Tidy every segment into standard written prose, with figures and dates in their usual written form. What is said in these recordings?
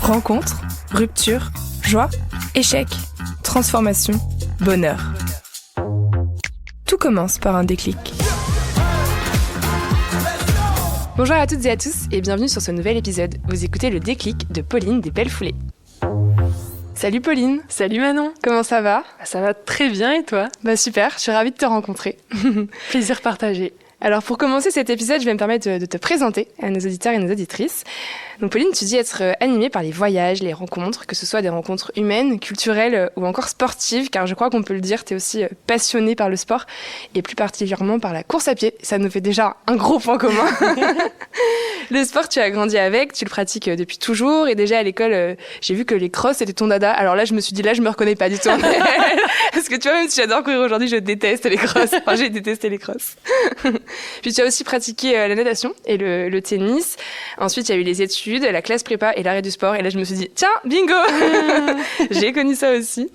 Rencontre, rupture, joie, échec, transformation, bonheur. Tout commence par un déclic. Bonjour à toutes et à tous et bienvenue sur ce nouvel épisode. Vous écoutez le déclic de Pauline des Belles Foulées. Salut Pauline. Salut Manon. Comment ça va ? Ça va très bien et toi ? Super, je suis ravie de te rencontrer. Plaisir partagé. Alors pour commencer cet épisode, je vais me permettre de te présenter à nos auditeurs et nos auditrices. Donc Pauline, tu dis être animée par les voyages, les rencontres, que ce soit des rencontres humaines, culturelles ou encore sportives, car je crois qu'on peut le dire, tu es aussi passionnée par le sport et plus particulièrement par la course à pied. Ça nous fait déjà un gros point commun. Le sport, tu as grandi avec, tu le pratiques depuis toujours et déjà à l'école, j'ai vu que les crosses c'était ton dada. Alors là, je me suis dit, là, je me reconnais pas du tout. Parce que tu vois, même si j'adore courir aujourd'hui, je déteste les crosses. Enfin, j'ai détesté les crosses. Puis tu as aussi pratiqué la natation et le tennis. Ensuite, il y a eu les études, la classe prépa et l'arrêt du sport. Et là, je me suis dit, tiens, bingo. J'ai connu ça aussi.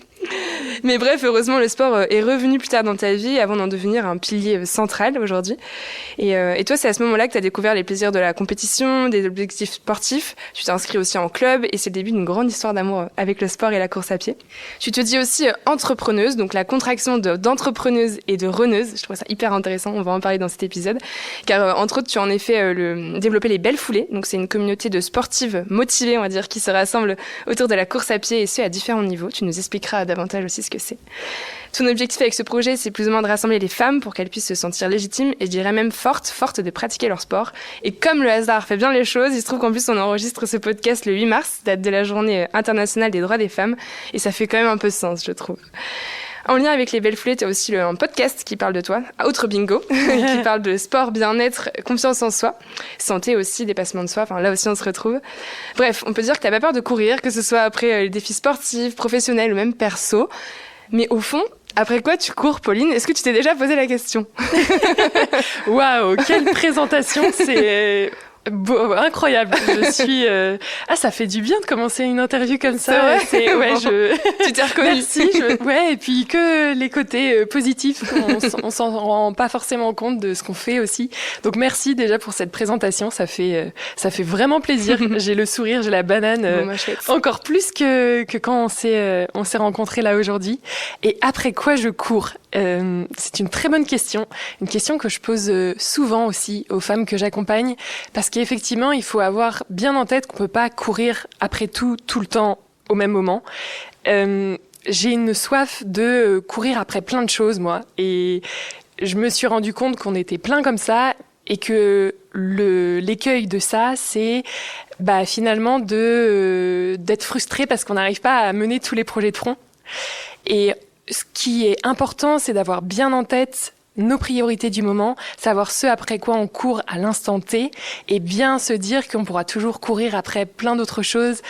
Mais bref, heureusement, le sport est revenu plus tard dans ta vie avant d'en devenir un pilier central aujourd'hui. Et toi, c'est à ce moment-là que tu as découvert les plaisirs de la compétition, des objectifs sportifs. Tu t'es inscrit aussi en club et c'est le début d'une grande histoire d'amour avec le sport et la course à pied. Tu te dis aussi entrepreneuse, donc la contraction d'entrepreneuse et de runneuse. Je trouve ça hyper intéressant, on va en parler dans cet épisode. Car entre autres, tu as en effet développé les Belles Foulées. Donc c'est une communauté de sportives motivées, on va dire, qui se rassemblent autour de la course à pied et ce à différents niveaux. Tu nous expliqueras davantage aussi ce que c'est. Ton objectif avec ce projet, c'est plus ou moins de rassembler les femmes pour qu'elles puissent se sentir légitimes et je dirais même fortes de pratiquer leur sport. Et comme le hasard fait bien les choses, il se trouve qu'en plus on enregistre ce podcast le 8 mars, date de la journée internationale des droits des femmes, et ça fait quand même un peu sens, je trouve. En lien avec les Belles Foulées, tu as aussi un podcast qui parle de toi, Autre Bingo, qui parle de sport, bien-être, confiance en soi, santé aussi, dépassement de soi, enfin là aussi on se retrouve. Bref, on peut dire que t'as pas peur de courir, que ce soit après les défis sportifs, professionnels ou même perso. Mais au fond, après quoi tu cours, Pauline ? Est-ce que tu t'es déjà posé la question ? Waouh, quelle présentation, c'est... incroyable. Je suis ça fait du bien de commencer une interview comme ça. C'est ouais, tu t'es reconnue. Merci. Ouais, et puis que les côtés positifs, on s'en rend pas forcément compte de ce qu'on fait aussi. Donc merci déjà pour cette présentation, ça fait vraiment plaisir. J'ai le sourire, j'ai la banane encore plus que quand on s'est rencontrés là aujourd'hui. Et après quoi je cours ? C'est une très bonne question, une question que je pose souvent aussi aux femmes que j'accompagne, parce qu'effectivement, il faut avoir bien en tête qu'on peut pas courir après tout le temps au même moment. J'ai une soif de courir après plein de choses, moi, et je me suis rendu compte qu'on était plein comme ça, et que l'écueil de ça, c'est finalement d'être frustré parce qu'on n'arrive pas à mener tous les projets de front. Et ce qui est important, c'est d'avoir bien en tête nos priorités du moment, savoir ce après quoi on court à l'instant T et bien se dire qu'on pourra toujours courir après plein d'autres choses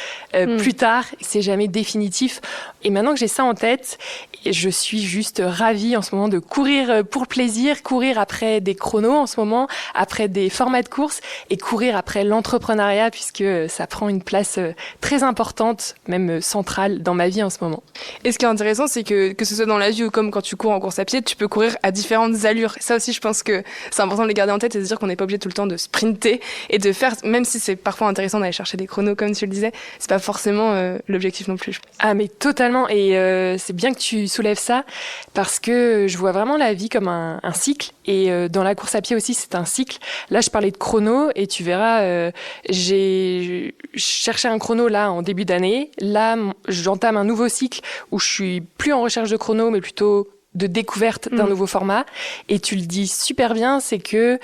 plus tard, c'est jamais définitif. Et maintenant que j'ai ça en tête, je suis juste ravie en ce moment de courir pour le plaisir, courir après des chronos en ce moment, après des formats de course et courir après l'entrepreneuriat puisque ça prend une place très importante, même centrale dans ma vie en ce moment. Et ce qui est intéressant, c'est que ce soit dans la vie ou comme quand tu cours en course à pied, tu peux courir à différentes allures. Ça aussi, je pense que c'est important de les garder en tête et de se dire qu'on n'est pas obligé tout le temps de sprinter et de faire, même si c'est parfois intéressant d'aller chercher des chronos comme tu le disais, c'est pas forcément l'objectif non plus. Ah mais totalement, et c'est bien que tu soulèves ça parce que je vois vraiment la vie comme un cycle et dans la course à pied aussi c'est un cycle. Là je parlais de chrono et tu verras, j'ai cherché un chrono là en début d'année, là j'entame un nouveau cycle où je suis plus en recherche de chrono mais plutôt de découverte d'un nouveau format. Et tu le dis super bien, c'est que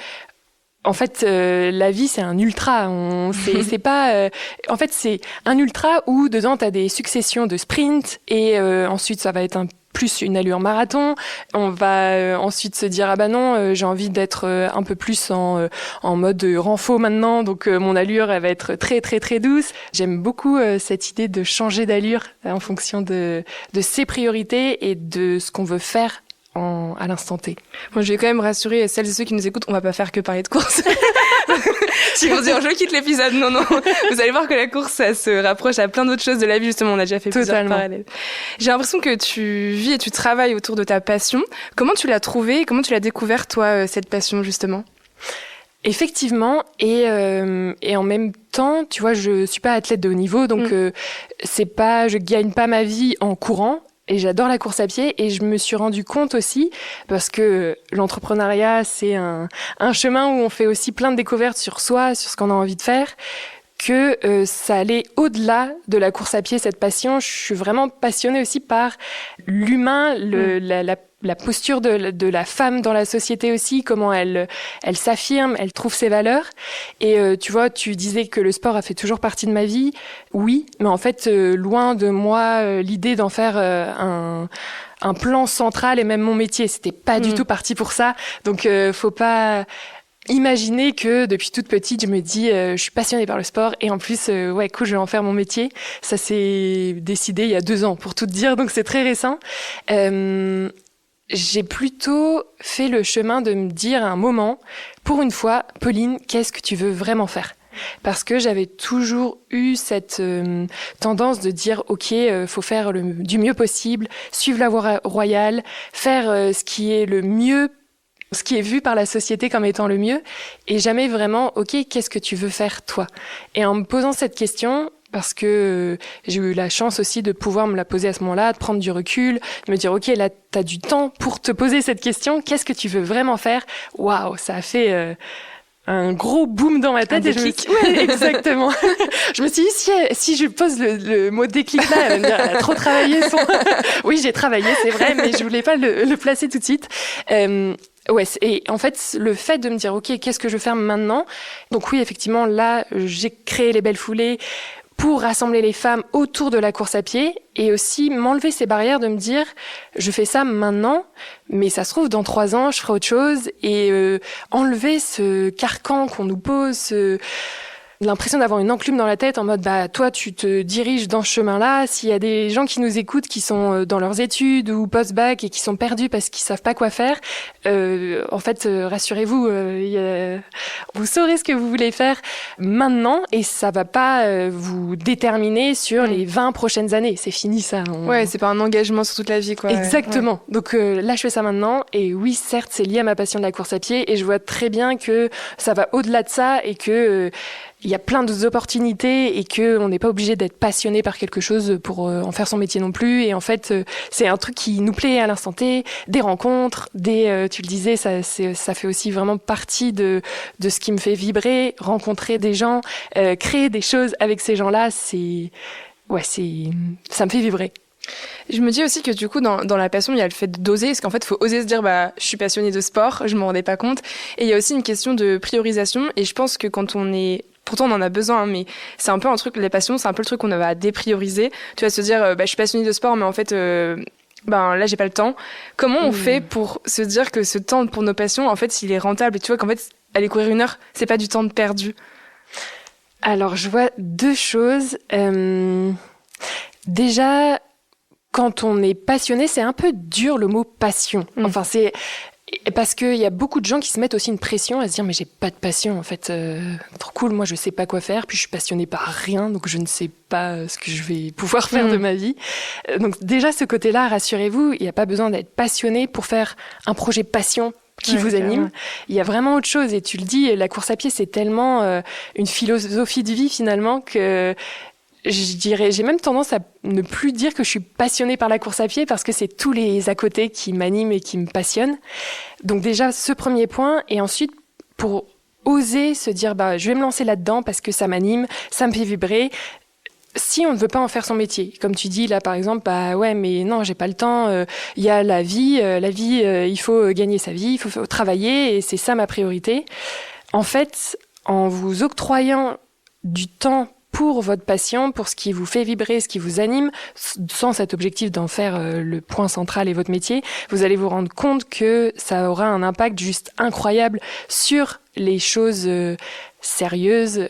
en fait, la vie, c'est un ultra. C'est pas. En fait, c'est un ultra où dedans t'as des successions de sprints et ensuite ça va être plus une allure marathon. On va ensuite se dire non, j'ai envie d'être un peu plus en mode renfo maintenant, donc mon allure elle va être très très très douce. J'aime beaucoup cette idée de changer d'allure en fonction de ses priorités et de ce qu'on veut faire à l'instant T. Bon, je vais quand même rassurer celles et ceux qui nous écoutent, on va pas faire que parler de course. Si vous dire je quitte l'épisode, non, vous allez voir que la course, ça se rapproche à plein d'autres choses de la vie, justement, on a déjà fait plusieurs parallèles. J'ai l'impression que tu vis et tu travailles autour de ta passion. Comment tu l'as trouvée, comment tu l'as découvert, toi, cette passion, justement ? Effectivement, et en même temps, tu vois, je suis pas athlète de haut niveau, donc je gagne pas ma vie en courant. Et j'adore la course à pied, et je me suis rendu compte aussi, parce que l'entrepreneuriat, c'est un chemin où on fait aussi plein de découvertes sur soi, sur ce qu'on a envie de faire, que ça allait au-delà de la course à pied, cette passion. Je suis vraiment passionnée aussi par l'humain, la posture de la femme dans la société aussi, comment elle s'affirme, elle trouve ses valeurs. Et tu vois, tu disais que le sport a fait toujours partie de ma vie. Oui, mais en fait, loin de moi l'idée d'en faire un plan central et même mon métier. C'était pas du tout parti pour ça. Donc, faut pas imaginer que depuis toute petite, je me dis, je suis passionnée par le sport et en plus, ouais, cool, je vais en faire mon métier. Ça s'est décidé il y a 2 ans, pour tout te dire, donc c'est très récent. J'ai plutôt fait le chemin de me dire à un moment, pour une fois, Pauline, qu'est-ce que tu veux vraiment faire ? Parce que j'avais toujours eu cette tendance de dire, ok, faut faire du mieux possible, suivre la voie royale, faire ce qui est le mieux, ce qui est vu par la société comme étant le mieux, et jamais vraiment, ok, qu'est-ce que tu veux faire toi ? Et en me posant cette question, parce que j'ai eu la chance aussi de pouvoir me la poser à ce moment-là, de prendre du recul, de me dire, ok, là, t'as du temps pour te poser cette question, qu'est-ce que tu veux vraiment faire ? Waouh, ça a fait un gros boom dans ma tête. Un déclic. Ouais, exactement. Je me suis dit, si je pose le mot déclic là, elle va me dire, elle a trop travaillé son... Oui, j'ai travaillé, c'est vrai, mais je voulais pas le placer tout de suite. Ouais, et en fait, le fait de me dire, ok, qu'est-ce que je veux faire maintenant ? Donc oui, effectivement, là, j'ai créé les Belles Foulées pour rassembler les femmes autour de la course à pied et aussi m'enlever ces barrières de me dire, je fais ça maintenant, mais ça se trouve, dans 3 ans, je ferai autre chose, et enlever ce carcan qu'on nous pose, l'impression d'avoir une enclume dans la tête en mode, bah, toi, tu te diriges dans ce chemin-là. S'il y a des gens qui nous écoutent, qui sont dans leurs études ou post-bac et qui sont perdus parce qu'ils savent pas quoi faire, en fait, rassurez-vous, vous saurez ce que vous voulez faire maintenant et ça va pas vous déterminer sur les 20 prochaines années. C'est fini, ça. Ouais, c'est pas un engagement sur toute la vie, quoi. Exactement. Ouais. Donc là, je fais ça maintenant. Et oui, certes, c'est lié à ma passion de la course à pied et je vois très bien que ça va au-delà de ça et que il y a plein d'opportunités et que on n'est pas obligé d'être passionné par quelque chose pour en faire son métier non plus. Et en fait, c'est un truc qui nous plaît à l'instant T, des rencontres, tu le disais, ça fait aussi vraiment partie de ce qui me fait vibrer, rencontrer des gens, créer des choses avec ces gens-là, ça me fait vibrer. Je me dis aussi que du coup, dans la passion, il y a le fait d'oser, parce qu'en fait, il faut oser se dire, bah, je suis passionnée de sport, je m'en rendais pas compte. Et il y a aussi une question de priorisation, et je pense que quand on est... Pourtant, on en a besoin, hein, mais c'est un peu un truc, les passions, c'est un peu le truc qu'on va déprioriser. Tu vas se dire, bah, je suis passionnée de sport, mais en fait, là, j'ai pas le temps. Comment on fait pour se dire que ce temps pour nos passions, en fait, il est rentable? Et tu vois qu'en fait, aller courir 1 heure, c'est pas du temps perdu. Alors, je vois 2 choses. Déjà, quand on est passionné, c'est un peu dur le mot passion. Enfin, c'est parce qu'il y a beaucoup de gens qui se mettent aussi une pression à se dire mais j'ai pas de passion en fait, trop cool, moi je sais pas quoi faire, puis je suis passionnée par rien, donc je ne sais pas ce que je vais pouvoir faire de ma vie. Donc déjà ce côté-là, rassurez-vous, il n'y a pas besoin d'être passionné pour faire un projet passion qui vous anime. Il y a vraiment autre chose, et tu le dis, la course à pied c'est tellement une philosophie de vie finalement que j'ai même tendance à ne plus dire que je suis passionnée par la course à pied parce que c'est tous les à côté qui m'animent et qui me passionnent. Donc déjà, ce premier point. Et ensuite, pour oser se dire, bah, je vais me lancer là-dedans parce que ça m'anime, ça me fait vibrer. Si on ne veut pas en faire son métier, comme tu dis là par exemple, bah ouais, mais non, j'ai pas le temps. Il y a la vie, il faut gagner sa vie, il faut travailler et c'est ça ma priorité. En fait, en vous octroyant du temps pour votre passion, pour ce qui vous fait vibrer, ce qui vous anime, sans cet objectif d'en faire le point central et votre métier, vous allez vous rendre compte que ça aura un impact juste incroyable sur les choses sérieuses,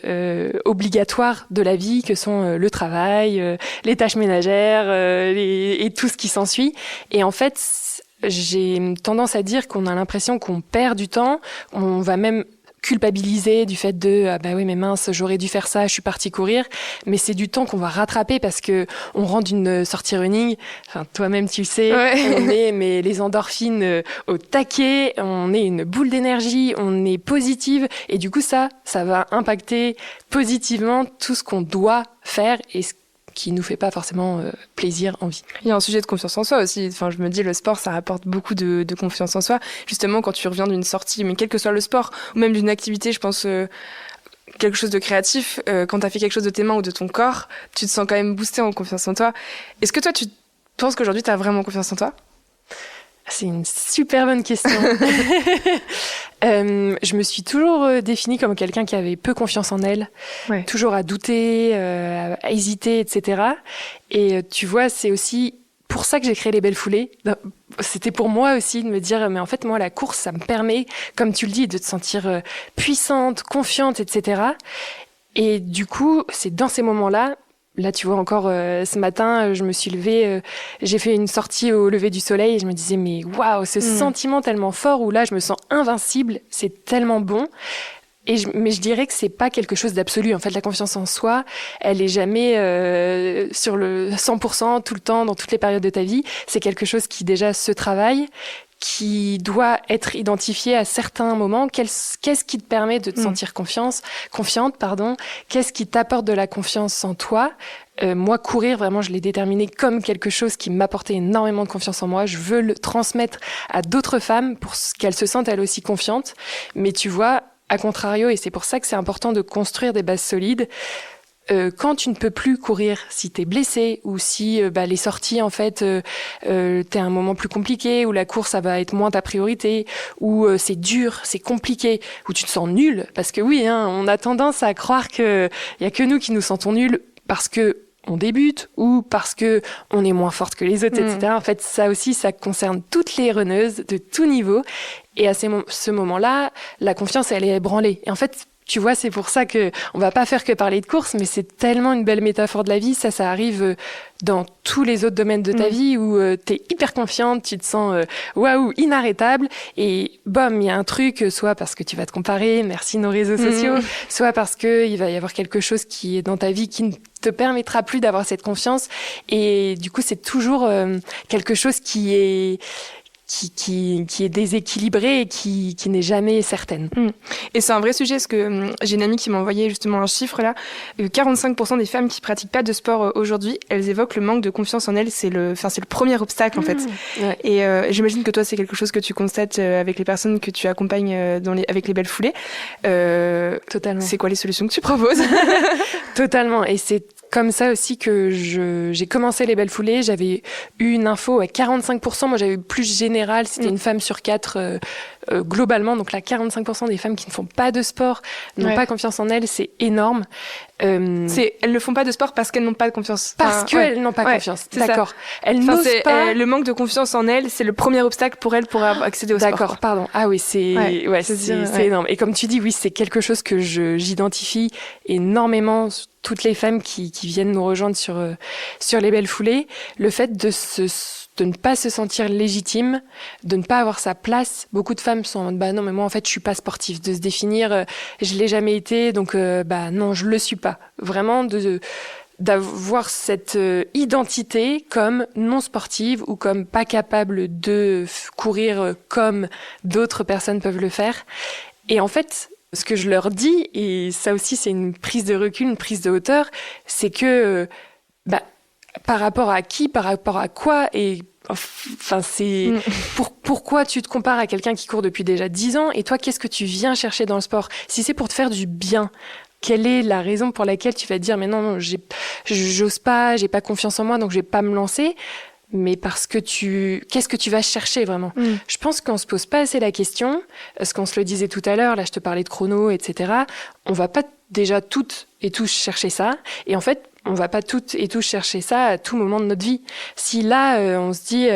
obligatoires de la vie, que sont le travail, les tâches ménagères et tout ce qui s'ensuit. Et en fait, j'ai tendance à dire qu'on a l'impression qu'on perd du temps, on va même culpabiliser du fait de ah bah oui mais mince j'aurais dû faire ça, je suis partie courir, mais c'est du temps qu'on va rattraper parce que on rentre d'une sortie running, enfin toi-même tu le sais, on est mais les endorphines au taquet, on est une boule d'énergie, on est positive et du coup ça va impacter positivement tout ce qu'on doit faire et ce qui nous fait pas forcément plaisir, envie. Il y a un sujet de confiance en soi aussi. Enfin, je me dis, le sport, ça rapporte beaucoup de confiance en soi. Justement, quand tu reviens d'une sortie, mais quel que soit le sport, ou même d'une activité, je pense, quelque chose de créatif, quand tu as fait quelque chose de tes mains ou de ton corps, tu te sens quand même boosté en confiance en toi. Est-ce que toi, tu penses qu'aujourd'hui, tu as vraiment confiance en toi ? C'est une super bonne question. Je me suis toujours définie comme quelqu'un qui avait peu confiance en elle, toujours à douter, à hésiter, etc. Et tu vois, c'est aussi pour ça que j'ai créé les Belles Foulées. C'était pour moi aussi de me dire, mais en fait, moi, la course, ça me permet, comme tu le dis, de te sentir puissante, confiante, etc. Et du coup, c'est dans ces moments-là. Là, tu vois, encore ce matin, je me suis levée, j'ai fait une sortie au lever du soleil et je me disais, mais waouh, ce sentiment tellement fort où là, je me sens invincible, c'est tellement bon. Mais je dirais que c'est pas quelque chose d'absolu. En fait, la confiance en soi, elle est jamais sur le 100% tout le temps, dans toutes les périodes de ta vie. C'est quelque chose qui déjà se travaille, qui doit être identifié à certains moments. Qu'est-ce qui te permet de te sentir confiante, qu'est-ce qui t'apporte de la confiance en toi. Moi, courir, vraiment, je l'ai déterminé comme quelque chose qui m'apportait énormément de confiance en moi. Je veux le transmettre à d'autres femmes pour qu'elles se sentent elles aussi confiantes. Mais tu vois, à contrario, et c'est pour ça que c'est important de construire des bases solides, quand tu ne peux plus courir, si t'es blessé ou si les sorties en fait t'es à un moment plus compliqué, ou la course ça va être moins ta priorité, ou c'est dur, c'est compliqué, ou tu te sens nul, parce que oui, on a tendance à croire que y a que nous qui nous sentons nuls parce que on débute ou parce que on est moins forte que les autres, etc. En fait, ça aussi, ça concerne toutes les runneuses de tout niveau. Et à ce moment-là, la confiance, elle est ébranlée. Et en fait, tu vois, c'est pour ça que on va pas faire que parler de course, mais c'est tellement une belle métaphore de la vie. Ça arrive dans tous les autres domaines de ta vie où t'es hyper confiante, tu te sens waouh, inarrêtable. Et bam, il y a un truc, soit parce que tu vas te comparer, merci nos réseaux sociaux, soit parce que il va y avoir quelque chose qui est dans ta vie qui ne te permettra plus d'avoir cette confiance. Et du coup, c'est toujours quelque chose qui est déséquilibrée et qui n'est jamais certaine. Et c'est un vrai sujet, parce que j'ai une amie qui m'a envoyé justement un chiffre là, 45% des femmes qui pratiquent pas de sport aujourd'hui, elles évoquent le manque de confiance en elles, c'est le premier obstacle en fait. Ouais. Et j'imagine que toi c'est quelque chose que tu constates avec les personnes que tu accompagnes avec les Belles Foulées. Totalement. C'est quoi les solutions que tu proposes? Totalement, et c'est comme ça aussi que j'ai commencé les Belles Foulées. J'avais eu une info à 45%. Moi, j'avais eu plus général. C'était une femme sur 4 globalement. Donc là, 45% des femmes qui ne font pas de sport n'ont pas confiance en elles. C'est énorme. Elles ne font pas de sport parce qu'elles n'ont pas de confiance. Parce qu'elles n'ont pas confiance. D'accord. Elles n'osent pas. Le manque de confiance en elles, c'est le premier obstacle pour elles pour accéder au sport. D'accord, pardon. Ah oui, c'est énorme. Et comme tu dis, oui, c'est quelque chose que j'identifie énormément. Toutes les femmes qui viennent nous rejoindre sur les Belles Foulées, le fait de ne pas se sentir légitime, de ne pas avoir sa place. Beaucoup de femmes sont en mode, non, mais moi, en fait, je suis pas sportive. De se définir, je l'ai jamais été, donc, non, je le suis pas. Vraiment, d'avoir cette identité comme non sportive ou comme pas capable de courir comme d'autres personnes peuvent le faire. Et en fait, ce que je leur dis, et ça aussi c'est une prise de recul, une prise de hauteur, c'est que par rapport à qui, par rapport à quoi, et enfin c'est pourquoi tu te compares à quelqu'un qui court depuis déjà 10 ans, et toi qu'est-ce que tu viens chercher dans le sport? Si c'est pour te faire du bien, quelle est la raison pour laquelle tu vas te dire mais non, j'ose pas, j'ai pas confiance en moi, donc je vais pas me lancer? Mais parce que qu'est-ce que tu vas chercher vraiment? Je pense qu'on se pose pas assez la question, ce qu'on se le disait tout à l'heure, là je te parlais de chrono, etc. On va pas déjà toutes et tous chercher ça, et en fait on va pas toutes et tous chercher ça à tout moment de notre vie. Si là on se dit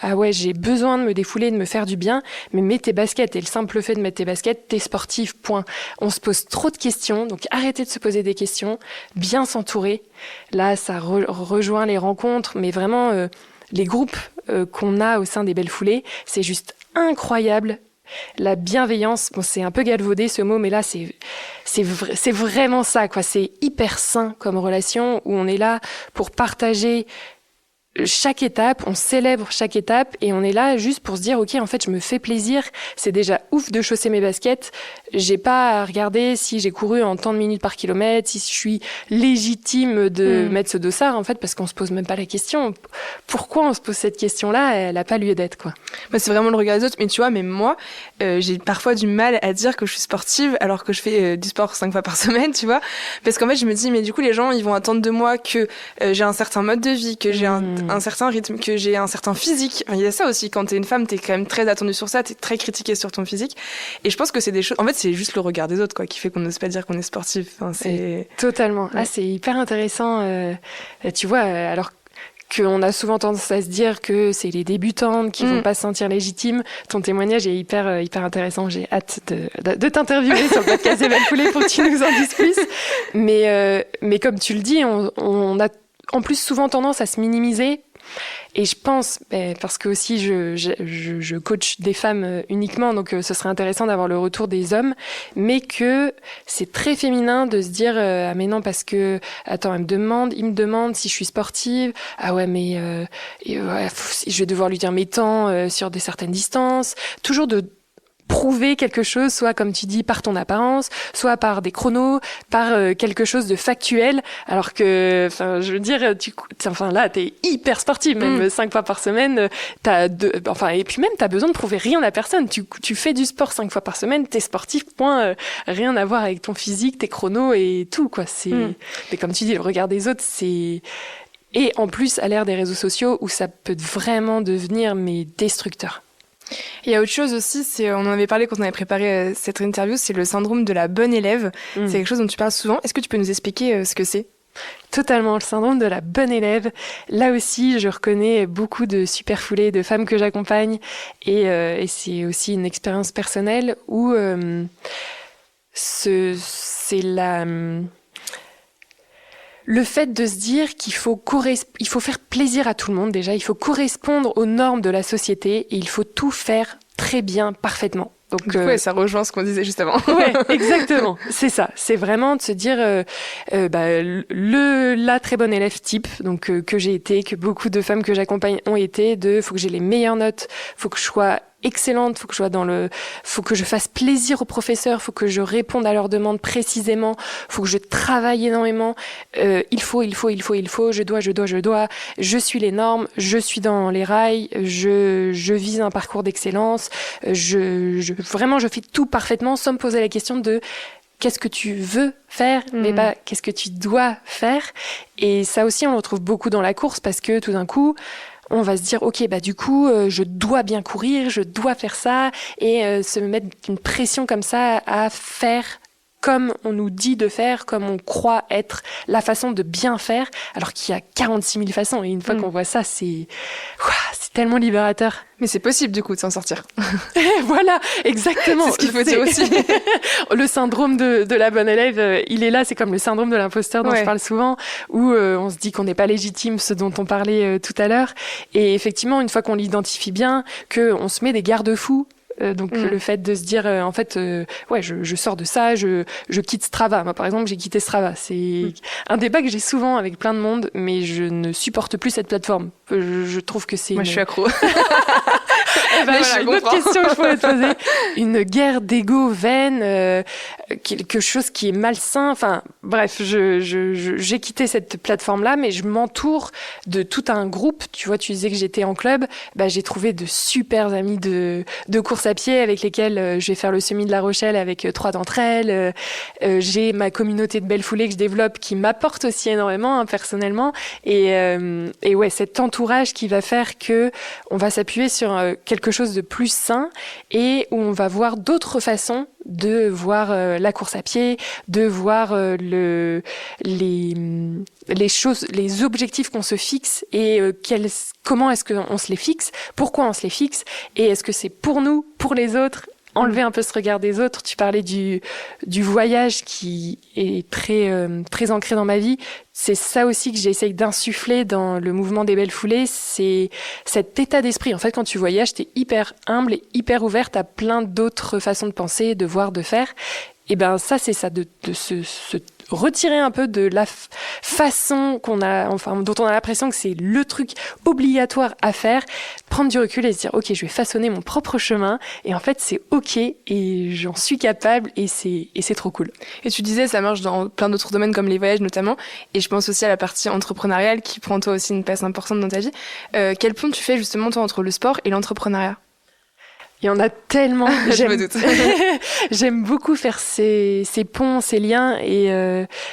ah ouais, j'ai besoin de me défouler, de me faire du bien, mais mets tes baskets, et le simple fait de mettre tes baskets, t'es sportif, point. On se pose trop de questions, donc arrêtez de se poser des questions, bien s'entourer. Là ça rejoint les rencontres, mais vraiment les groupes qu'on a au sein des Belles Foulées, c'est juste incroyable. la bienveillance. Bon, c'est un peu galvaudé ce mot, mais là, c'est vraiment ça, quoi. C'est hyper sain comme relation où on est là pour partager chaque étape, on célèbre chaque étape et on est là juste pour se dire ok, en fait je me fais plaisir, c'est déjà ouf de chausser mes baskets, j'ai pas à regarder si j'ai couru en tant de minutes par kilomètre, si je suis légitime de mettre ce dossard, en fait, parce qu'on se pose même pas la question. Pourquoi on se pose cette question-là? Elle a pas lieu d'être, quoi. Bah, c'est vraiment le regard des autres, mais tu vois, même moi, j'ai parfois du mal à dire que je suis sportive alors que je fais du sport 5 fois par semaine, tu vois, parce qu'en fait je me dis mais du coup les gens ils vont attendre de moi que j'ai un certain mode de vie, que j'ai un certain rythme, que j'ai un certain physique. Enfin, il y a ça aussi, quand t'es une femme, t'es quand même très attendue sur ça, t'es très critiquée sur ton physique. Et je pense que c'est des choses... En fait, c'est juste le regard des autres, quoi, qui fait qu'on n'ose pas dire qu'on est sportif. Enfin, c'est... Totalement. Ouais. Ah, c'est hyper intéressant. Tu vois, alors qu'on a souvent tendance à se dire que c'est les débutantes qui vont pas se sentir légitimes. Ton témoignage est hyper intéressant. J'ai hâte de t'interviewer sur le podcast Belle Foulée pour que tu nous en dises plus. Mais comme tu le dis, on a en plus souvent tendance à se minimiser. Et je pense, parce que aussi je coach des femmes uniquement, donc ce serait intéressant d'avoir le retour des hommes, mais que c'est très féminin de se dire ah mais non parce que attends il me demande si je suis sportive, ah ouais mais je vais devoir lui dire mes temps sur des certaines distances, toujours de prouver quelque chose, soit comme tu dis par ton apparence, soit par des chronos, par quelque chose de factuel, alors que, enfin, je veux dire, là, t'es hyper sportive, même 5 fois par semaine, et puis même, t'as besoin de prouver rien à personne. Tu fais du sport 5 fois par semaine, t'es sportif, point, rien à voir avec ton physique, tes chronos et tout, quoi. Mais comme tu dis, le regard des autres, c'est... Et en plus, à l'ère des réseaux sociaux, où ça peut vraiment devenir, mais destructeur. Il y a autre chose aussi, on en avait parlé quand on avait préparé cette interview, c'est le syndrome de la bonne élève. C'est quelque chose dont tu parles souvent. Est-ce que tu peux nous expliquer ce que c'est ? Totalement, le syndrome de la bonne élève. Là aussi, je reconnais beaucoup de super foulées, de femmes que j'accompagne. Et c'est aussi une expérience personnelle où c'est le fait de se dire qu'il faut faire plaisir à tout le monde déjà, il faut correspondre aux normes de la société et il faut tout faire très bien, parfaitement. Donc, du coup, ça rejoint ce qu'on disait juste avant. Ouais, exactement. C'est ça. C'est vraiment de se dire la très bonne élève type, donc que j'ai été, que beaucoup de femmes que j'accompagne ont été. Faut que j'ai les meilleures notes, faut que je sois excellente, faut que je fasse plaisir aux professeurs, faut que je réponde à leurs demandes précisément, faut que je travaille énormément. Il faut, je dois. Je suis les normes, je suis dans les rails, je vise un parcours d'excellence. Vraiment, je fais tout parfaitement sans me poser la question de qu'est-ce que tu veux faire, mais pas qu'est-ce que tu dois faire. Et ça aussi, on le retrouve beaucoup dans la course parce que tout d'un coup, on va se dire, ok, du coup, je dois bien courir, je dois faire ça, et se mettre une pression comme ça à faire comme on nous dit de faire, comme on croit être la façon de bien faire, alors qu'il y a 46 000 façons. Et une fois qu'on voit ça, c'est tellement libérateur. Mais c'est possible, du coup, de s'en sortir. Voilà, exactement. C'est ce qu'il faut dire aussi. Le syndrome de la bonne élève, il est là, c'est comme le syndrome de l'imposteur dont je parle souvent, où on se dit qu'on n'est pas légitime, ce dont on parlait tout à l'heure. Et effectivement, une fois qu'on l'identifie bien, qu'on se met des garde-fous, donc le fait de se dire je sors de ça, je quitte Strava. Moi par exemple, j'ai quitté Strava. C'est un débat que j'ai souvent avec plein de monde, mais je ne supporte plus cette plateforme. Je trouve que c'est je suis accro. Une autre question que je pourrais te poser. Une guerre d'ego vaine, quelque chose qui est malsain. Enfin, bref, j'ai quitté cette plateforme-là, mais je m'entoure de tout un groupe. Tu vois, tu disais que j'étais en club. J'ai trouvé de super amis de course à pied avec lesquels je vais faire le semi de La Rochelle avec 3 d'entre elles. J'ai ma communauté de Belle Foulée que je développe qui m'apporte aussi énormément, personnellement. Et ouais, cet entourage qui va faire que on va s'appuyer sur quelque chose de plus sain et où on va voir d'autres façons de voir la course à pied, de voir les choses, les objectifs qu'on se fixe et comment est-ce qu'on se les fixe, pourquoi on se les fixe et est-ce que c'est pour nous, pour les autres, enlever un peu ce regard des autres. Tu parlais du voyage qui est très ancré dans ma vie. C'est ça aussi que j'essaye d'insuffler dans le mouvement des Belles Foulées, c'est cet état d'esprit. En fait, quand tu voyages, t'es hyper humble et hyper ouverte à plein d'autres façons de penser, de voir, de faire. Et ben ça, c'est ça, de se retirer un peu de la façon dont on a l'impression que c'est le truc obligatoire à faire, prendre du recul et se dire, ok, je vais façonner mon propre chemin, et en fait, c'est ok, et j'en suis capable, et c'est trop cool. Et tu disais, ça marche dans plein d'autres domaines comme les voyages notamment, et je pense aussi à la partie entrepreneuriale qui prend toi aussi une place importante dans ta vie. Quel pont tu fais justement toi entre le sport et l'entrepreneuriat ? Il y en a tellement. Je me doute. J'aime beaucoup faire ces ponts, ces liens, et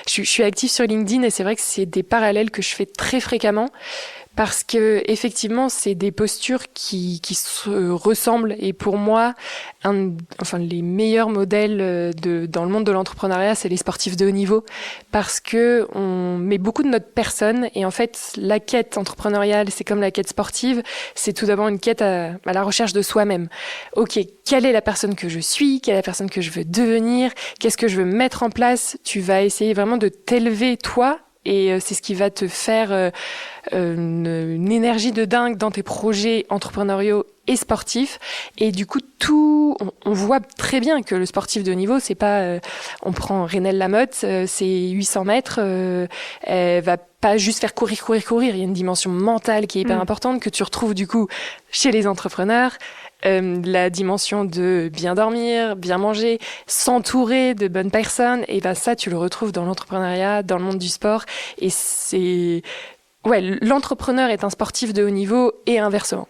je suis active sur LinkedIn, et c'est vrai que c'est des parallèles que je fais très fréquemment. Parce que effectivement, c'est des postures qui se ressemblent, et pour moi, les meilleurs modèles dans le monde de l'entrepreneuriat, c'est les sportifs de haut niveau, parce que on met beaucoup de notre personne, et en fait, la quête entrepreneuriale, c'est comme la quête sportive, c'est tout d'abord une quête à la recherche de soi-même. Ok, quelle est la personne que je suis, quelle est la personne que je veux devenir, qu'est-ce que je veux mettre en place? Tu vas essayer vraiment de t'élever toi. Et c'est ce qui va te faire une énergie de dingue dans tes projets entrepreneuriaux et sportifs. Et du coup, on voit très bien que le sportif de haut niveau, c'est pas... on prend Renelle Lamotte, c'est 800 mètres, elle va pas juste faire courir. Il y a une dimension mentale qui est hyper importante que tu retrouves du coup chez les entrepreneurs. La dimension de bien dormir, bien manger, s'entourer de bonnes personnes, et ben ça tu le retrouves dans l'entrepreneuriat, dans le monde du sport, et l'entrepreneur est un sportif de haut niveau et inversement.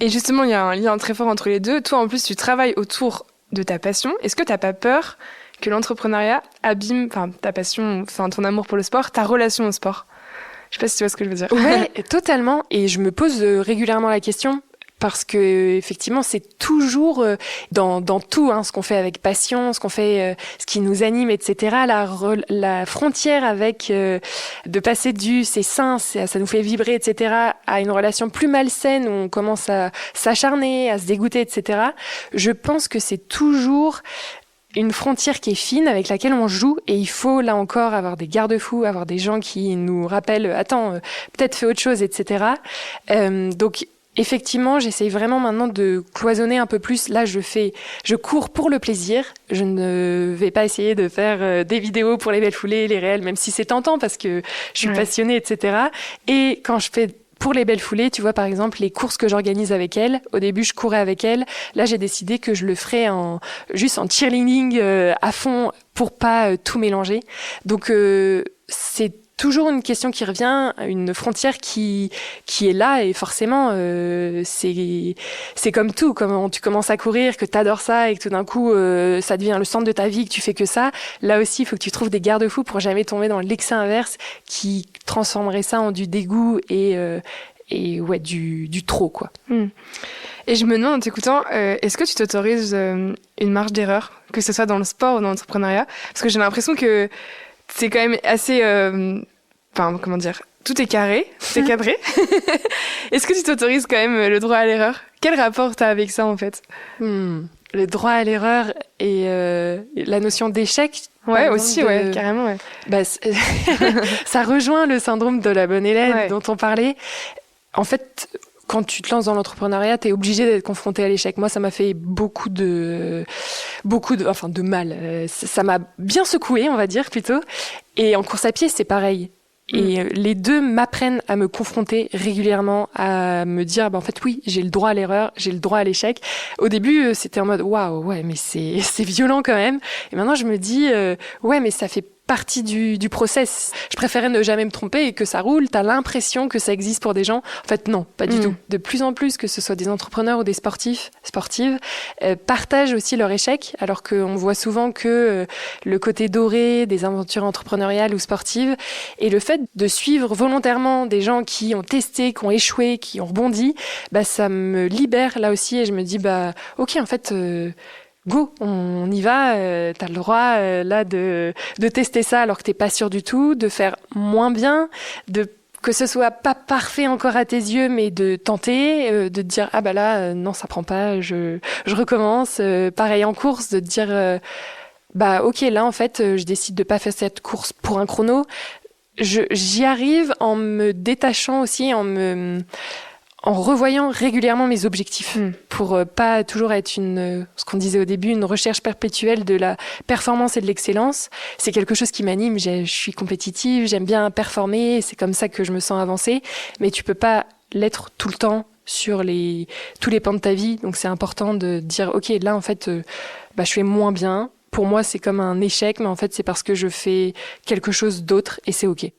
Et justement, il y a un lien très fort entre les deux. Toi en plus tu travailles autour de ta passion. Est-ce que t'as pas peur que l'entrepreneuriat abîme ta passion, ton amour pour le sport, ta relation au sport? Je sais pas si tu vois ce que je veux dire. Ouais, totalement, et je me pose régulièrement la question. Parce que effectivement, c'est toujours dans tout, ce qu'on fait avec passion, ce qu'on fait, ce qui nous anime, etc. La frontière avec de passer c'est sain, ça nous fait vibrer, etc. à une relation plus malsaine où on commence à s'acharner, à se dégoûter, etc. Je pense que c'est toujours une frontière qui est fine avec laquelle on joue, et il faut là encore avoir des garde-fous, avoir des gens qui nous rappellent attends, peut-être fais autre chose, etc. Donc effectivement, j'essaye vraiment maintenant de cloisonner un peu plus. Là, je cours pour le plaisir. Je ne vais pas essayer de faire des vidéos pour les Belles Foulées, les réels, même si c'est tentant parce que je suis passionnée, etc. Et quand je fais pour les Belles Foulées, tu vois, par exemple, les courses que j'organise avec elle, au début, je courais avec elle. Là, j'ai décidé que je le ferais juste en cheerleading à fond pour pas tout mélanger. Donc, c'est toujours une question qui revient, une frontière qui est là, et forcément c'est comme tout, comme tu commences à courir, que t'adores ça et que tout d'un coup ça devient le centre de ta vie, que tu fais que ça. Là aussi, il faut que tu trouves des garde-fous pour jamais tomber dans l'excès inverse qui transformerait ça en du dégoût et du trop, quoi. Et je me demande en t'écoutant, est-ce que tu t'autorises une marge d'erreur, que ce soit dans le sport ou dans l'entrepreneuriat? Parce que j'ai l'impression que c'est quand même assez... comment dire, tout est carré, c'est cadré. Est-ce que tu t'autorises quand même le droit à l'erreur? Quel rapport t'as avec ça en fait? Le droit à l'erreur et la notion d'échec. Ouais, aussi, carrément. Ouais. Bah, ça rejoint le syndrome de la bonne élève dont on parlait. En fait, quand tu te lances dans l'entrepreneuriat, t'es obligé d'être confronté à l'échec. Moi, ça m'a fait beaucoup de mal. Ça m'a bien secoué, on va dire, plutôt. Et en course à pied, c'est pareil. Et les deux m'apprennent à me confronter régulièrement, à me dire, en fait, oui, j'ai le droit à l'erreur, j'ai le droit à l'échec. Au début, c'était en mode, waouh, ouais, mais c'est violent quand même. Et maintenant, je me dis, ouais, mais ça fait partie du process. Je préférais ne jamais me tromper et que ça roule. T'as l'impression que ça existe pour des gens. En fait, non, pas du tout. De plus en plus, que ce soit des entrepreneurs ou des sportives, partagent aussi leur échec, alors qu'on voit souvent que le côté doré des aventures entrepreneuriales ou sportives, et le fait de suivre volontairement des gens qui ont testé, qui ont échoué, qui ont rebondi, ça me libère là aussi, et je me dis, ok, en fait... go, on y va, t'as le droit là de tester ça alors que t'es pas sûr du tout, de faire moins bien, de que ce soit pas parfait encore à tes yeux, mais de tenter, de te dire ah bah là non ça prend pas, je recommence. Pareil en course, de te dire bah ok là en fait je décide de pas faire cette course pour un chrono. J'y arrive en me détachant aussi, en revoyant régulièrement mes objectifs pour pas toujours être ce qu'on disait au début, une recherche perpétuelle de la performance et de l'excellence. C'est quelque chose qui m'anime. Je suis compétitive, j'aime bien performer, c'est comme ça que je me sens avancer. Mais tu peux pas l'être tout le temps sur tous les pans de ta vie. Donc c'est important de dire, ok, là en fait, je fais moins bien. Pour moi, c'est comme un échec, mais en fait, c'est parce que je fais quelque chose d'autre et c'est ok. Et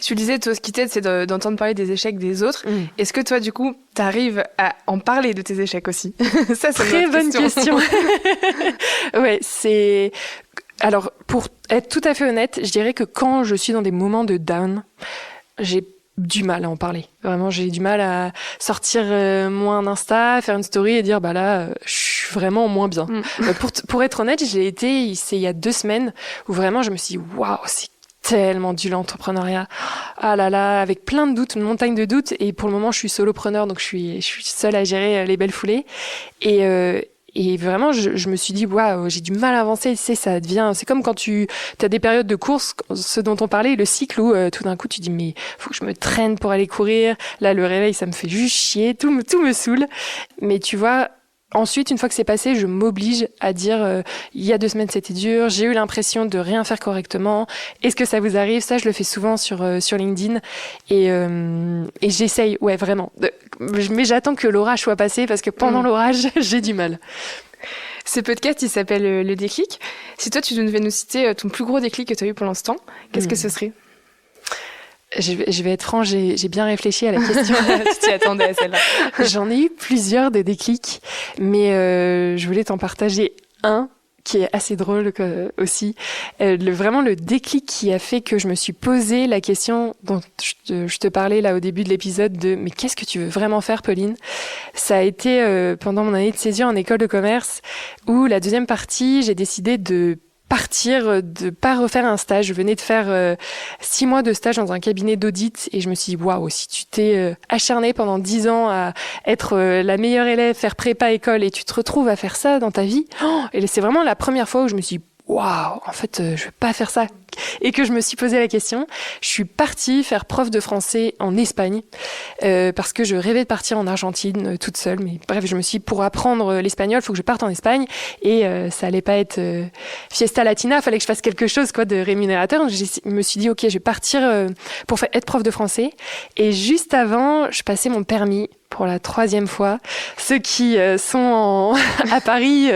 tu le disais, toi, ce qui t'aide, c'est d'entendre parler des échecs des autres. Est-ce que toi, du coup, t'arrives à en parler de tes échecs aussi? Ça, c'est très bonne question. Ouais, c'est... Alors, pour être tout à fait honnête, je dirais que quand je suis dans des moments de down, j'ai du mal à en parler. Vraiment, j'ai du mal à sortir moins d'Insta, faire une story et dire bah là, je suis vraiment moins bien. Pour être honnête, c'est il y a 2 semaines où vraiment je me suis dit waouh, c'est tellement dur l'entrepreneuriat. Ah là là, avec plein de doutes, une montagne de doutes. Et pour le moment, je suis solopreneur, donc je suis seule à gérer les belles foulées. Et vraiment, je me suis dit, waouh, j'ai du mal à avancer. Ça devient, c'est comme quand tu as des périodes de course, ce dont on parlait, le cycle où tout d'un coup tu dis, mais faut que je me traîne pour aller courir. Là, le réveil, ça me fait juste chier, tout me saoule. Mais tu vois, ensuite, une fois que c'est passé, je m'oblige à dire, il y a 2 semaines, c'était dur. J'ai eu l'impression de rien faire correctement. Est-ce que ça vous arrive? Ça, je le fais souvent sur LinkedIn. Et j'essaye, ouais, vraiment. Mais j'attends que l'orage soit passé parce que pendant l'orage, j'ai du mal. Ce podcast, il s'appelle Le Déclic. Si toi, tu devais nous citer ton plus gros déclic que tu as eu pour l'instant, qu'est-ce que ce serait? Je vais être franc, j'ai bien réfléchi à la question. Tu t'y attendais à celle-là. J'en ai eu plusieurs de déclics, mais je voulais t'en partager un qui est assez drôle aussi. Vraiment le déclic qui a fait que je me suis posé la question dont je te parlais là au début de l'épisode de mais qu'est-ce que tu veux vraiment faire, Pauline? Ça a été pendant mon année de césure en école de commerce où la deuxième partie, j'ai décidé de partir, de pas refaire un stage. Je venais de faire 6 mois de stage dans un cabinet d'audit et je me suis dit waouh, si tu t'es acharné pendant 10 ans à être la meilleure élève, faire prépa école et tu te retrouves à faire ça dans ta vie, et c'est vraiment la première fois où je me suis dit waouh, en fait, je vais pas faire ça. Et que je me suis posé la question. Je suis partie faire prof de français en Espagne parce que je rêvais de partir en Argentine toute seule. Mais bref, je me suis dit, pour apprendre l'espagnol, il faut que je parte en Espagne. Et ça allait pas être fiesta latina. Il fallait que je fasse quelque chose de rémunérateur. Donc, je me suis dit, ok, je vais partir pour être prof de français. Et juste avant, je passais mon permis pour la 3e fois. Ceux qui sont à Paris,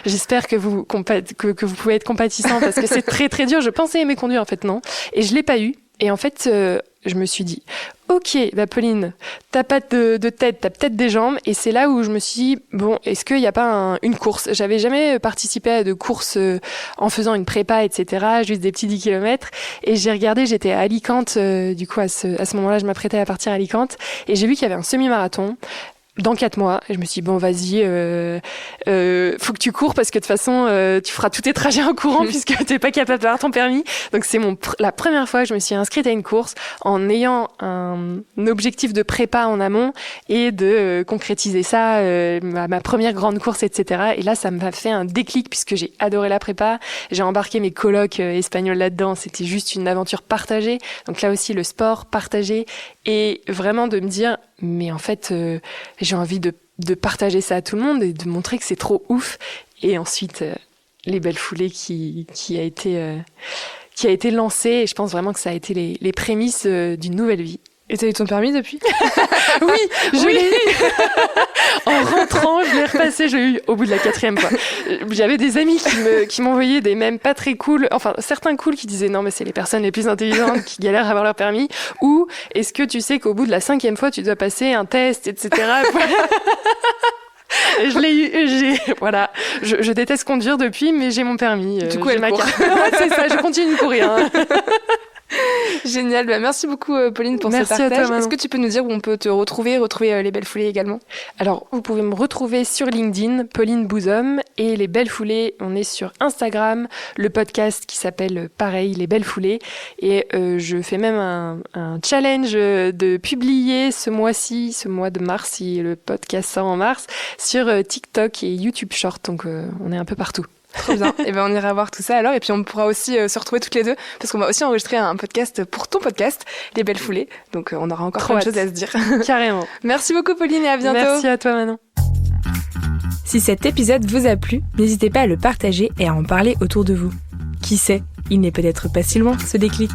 j'espère que vous pouvez être compatissants parce que c'est très très dur. Je pensais aimer conduire, en fait non. Et je l'ai pas eu. Et en fait, je me suis dit, ok, Pauline, t'as pas de tête, t'as peut-être des jambes. Et c'est là où je me suis dit, bon, est-ce qu'il y a pas une course? J'avais jamais participé à de courses en faisant une prépa, etc., juste des petits 10 kilomètres. Et j'ai regardé, j'étais à Alicante, du coup, à ce moment-là, je m'apprêtais à partir à Alicante. Et j'ai vu qu'il y avait un semi-marathon dans 4 mois. Et je me suis dit, bon, vas-y, faut que tu cours parce que de toute façon, tu feras tous tes trajets en courant puisque t'es pas capable d'avoir ton permis. Donc, c'est la première fois que je me suis inscrite à une course en ayant un objectif de prépa en amont et de concrétiser ça, ma première grande course, etc. Et là, ça m'a fait un déclic puisque j'ai adoré la prépa. J'ai embarqué mes colocs espagnols là-dedans. C'était juste une aventure partagée. Donc là aussi, le sport partagé et vraiment de me dire, mais en fait, j'ai envie de partager ça à tout le monde et de montrer que c'est trop ouf. Et ensuite, les belles foulées qui a été lancée. Et je pense vraiment que ça a été les prémices d'une nouvelle vie. Et t'as eu ton permis depuis? Oui, je l'ai eu. En rentrant, je l'ai repassé, je l'ai eu au bout de la 4e fois. J'avais des amis qui m'envoyaient des mèmes pas très cool, enfin certains cool qui disaient non mais c'est les personnes les plus intelligentes qui galèrent à avoir leur permis, ou est-ce que tu sais qu'au bout de la 5e fois tu dois passer un test, etc. Je l'ai eu, voilà. Je déteste conduire depuis, mais j'ai mon permis. Du coup, j'ai ma carte. Ouais, c'est ça, je continue de courir. Hein. Génial, merci beaucoup Pauline pour Merci ce partage. à toi, Manon. Est-ce que tu peux nous dire où on peut te retrouver les Belles Foulées également? Alors, vous pouvez me retrouver sur LinkedIn, Pauline Bouzhomme, et les Belles Foulées, on est sur Instagram, le podcast qui s'appelle pareil, les Belles Foulées, et je fais même un challenge de publier ce mois-ci, ce mois de mars, si le podcast sort en mars, sur TikTok et YouTube Short, donc on est un peu partout. Trop bien. Et on ira voir tout ça alors. Et puis on pourra aussi se retrouver toutes les deux parce qu'on va aussi enregistrer un podcast pour ton podcast, Les Belles Foulées. Donc on aura encore plein de choses à se dire. Carrément. Merci beaucoup Pauline et à bientôt. Merci à toi Manon. Si cet épisode vous a plu, n'hésitez pas à le partager et à en parler autour de vous. Qui sait, il n'est peut-être pas si loin ce déclic.